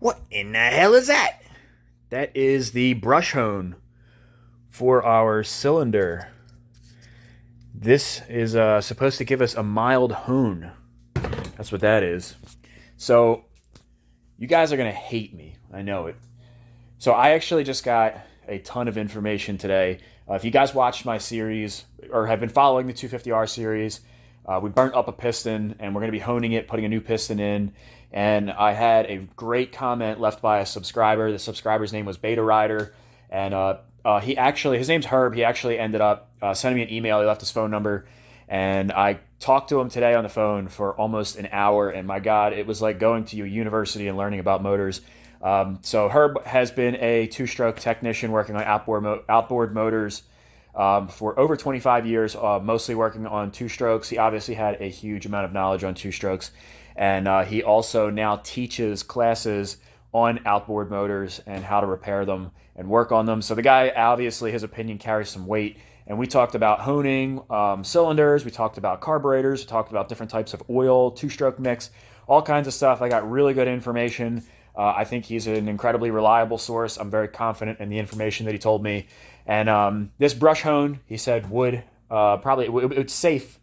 What in the hell is that? That is the brush hone for our cylinder. This is supposed to give us a mild hone. That's what that is. So, you guys are going to hate me. I know it. So, I actually just got a ton of information today. If you guys watched my series or have been following the 250R series, we burnt up a piston and we're going to be honing it, putting a new piston in. And I had a great comment left by a subscriber. The subscriber's name was Beta Rider. And his name's Herb. He actually ended up sending me an email. He left his phone number. And I talked to him today on the phone for almost an hour. And my God, it was like going to a university and learning about motors. So Herb has been a two-stroke technician working on outboard motors for over 25 years, mostly working on two-strokes. He obviously had a huge amount of knowledge on two-strokes. And he also now teaches classes on outboard motors and how to repair them and work on them. So the guy, obviously, his opinion carries some weight. And we talked about honing cylinders. We talked about carburetors. We talked about different types of oil, two-stroke mix, all kinds of stuff. I got really good information. I think he's an incredibly reliable source. I'm very confident in the information that he told me. And this brush hone, he said, it's safe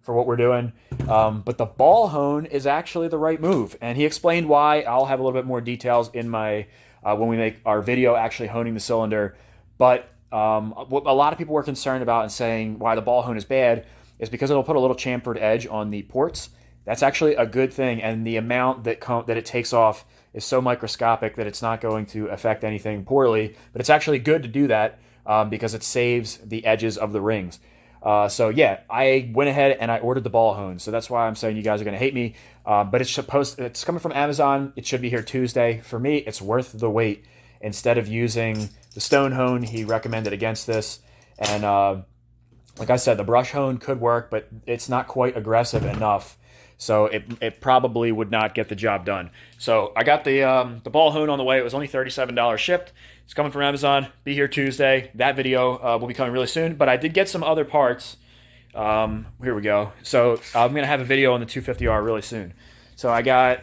for what we're doing. But the ball hone is actually the right move. And he explained why. I'll have a little bit more details in my when we make our video actually honing the cylinder. But what a lot of people were concerned about and saying why the ball hone is bad is because it'll put a little chamfered edge on the ports. That's actually a good thing. And the amount that it takes off is so microscopic that it's not going to affect anything poorly. But it's actually good to do that because it saves the edges of the rings. So yeah, I went ahead and I ordered the ball hone. So that's why I'm saying you guys are going to hate me. But it's coming from Amazon. It should be here Tuesday. For me, it's worth the wait. Instead of using the stone hone, he recommended against this. And like I said, the brush hone could work, but it's not quite aggressive enough. So it probably would not get the job done. So I got the ball hone on the way. It was only $37 shipped. It's coming from Amazon. Be here Tuesday. That video will be coming really soon. But I did get some other parts. Here we go. So I'm going to have a video on the 250R really soon. So I got,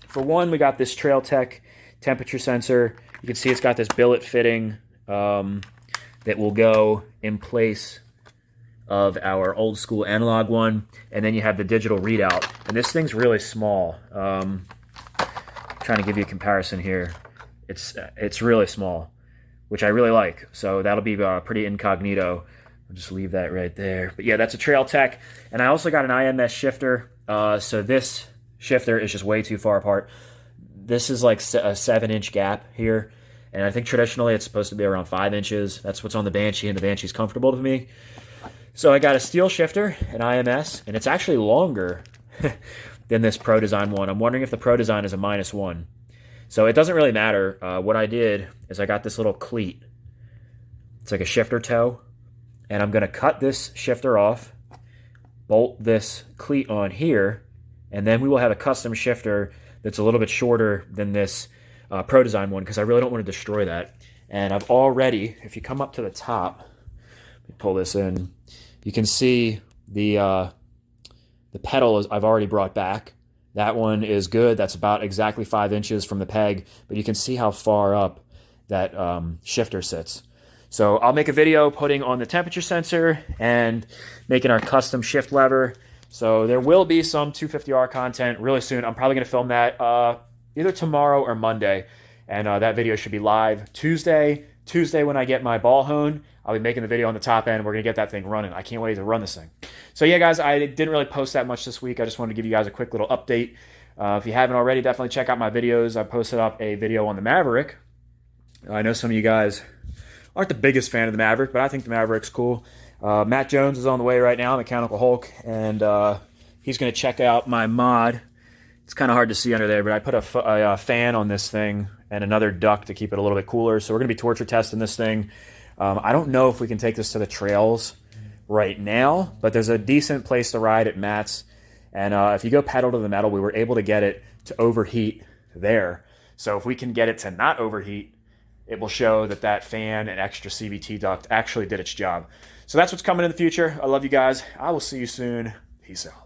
for one, we got this Trail Tech temperature sensor. You can see it's got this billet fitting that will go in place of our old school analog one. And then you have the digital readout. And this thing's really small. Trying to give you a comparison here. It's really small, which I really like. So that'll be pretty incognito. I'll just leave that right there. But yeah, that's a Trail Tech. And I also got an IMS shifter. So this shifter is just way too far apart. This is like a 7-inch gap here. And I think traditionally it's supposed to be around 5 inches. That's what's on the Banshee, and the Banshee's comfortable to me. So I got a steel shifter, an IMS, and it's actually longer than this Pro Design one. I'm wondering if the Pro Design is a -1. So it doesn't really matter. What I did is I got this little cleat. It's like a shifter toe. And I'm going to cut this shifter off, bolt this cleat on here, and then we will have a custom shifter that's a little bit shorter than this Pro Design one because I really don't want to destroy that. And I've already, if you come up to the top, let me pull this in, you can see the pedal I've already brought back. That one is good. That's about exactly 5 inches from the peg, but you can see how far up that shifter sits. So I'll make a video putting on the temperature sensor and making our custom shift lever. So there will be some 250R content really soon. I'm probably going to film that either tomorrow or Monday, and that video should be live Tuesday. Tuesday when I get my ball hone, I'll be making the video on the top end. We're going to get that thing running. I can't wait to run this thing. So yeah, guys, I didn't really post that much this week. I just wanted to give you guys a quick little update. If you haven't already, definitely check out my videos. I posted up a video on the Maverick. I know some of you guys aren't the biggest fan of the Maverick, but I think the Maverick's cool. Matt Jones is on the way right now, Mechanical Hulk, and he's going to check out my mod. It's kind of hard to see under there, but I put a fan on this thing and another duct to keep it a little bit cooler. So we're going to be torture testing this thing. I don't know if we can take this to the trails right now, but there's a decent place to ride at Matt's. And if you go pedal to the metal, we were able to get it to overheat there. So if we can get it to not overheat, it will show that that fan and extra CVT duct actually did its job. So that's what's coming in the future. I love you guys. I will see you soon. Peace out.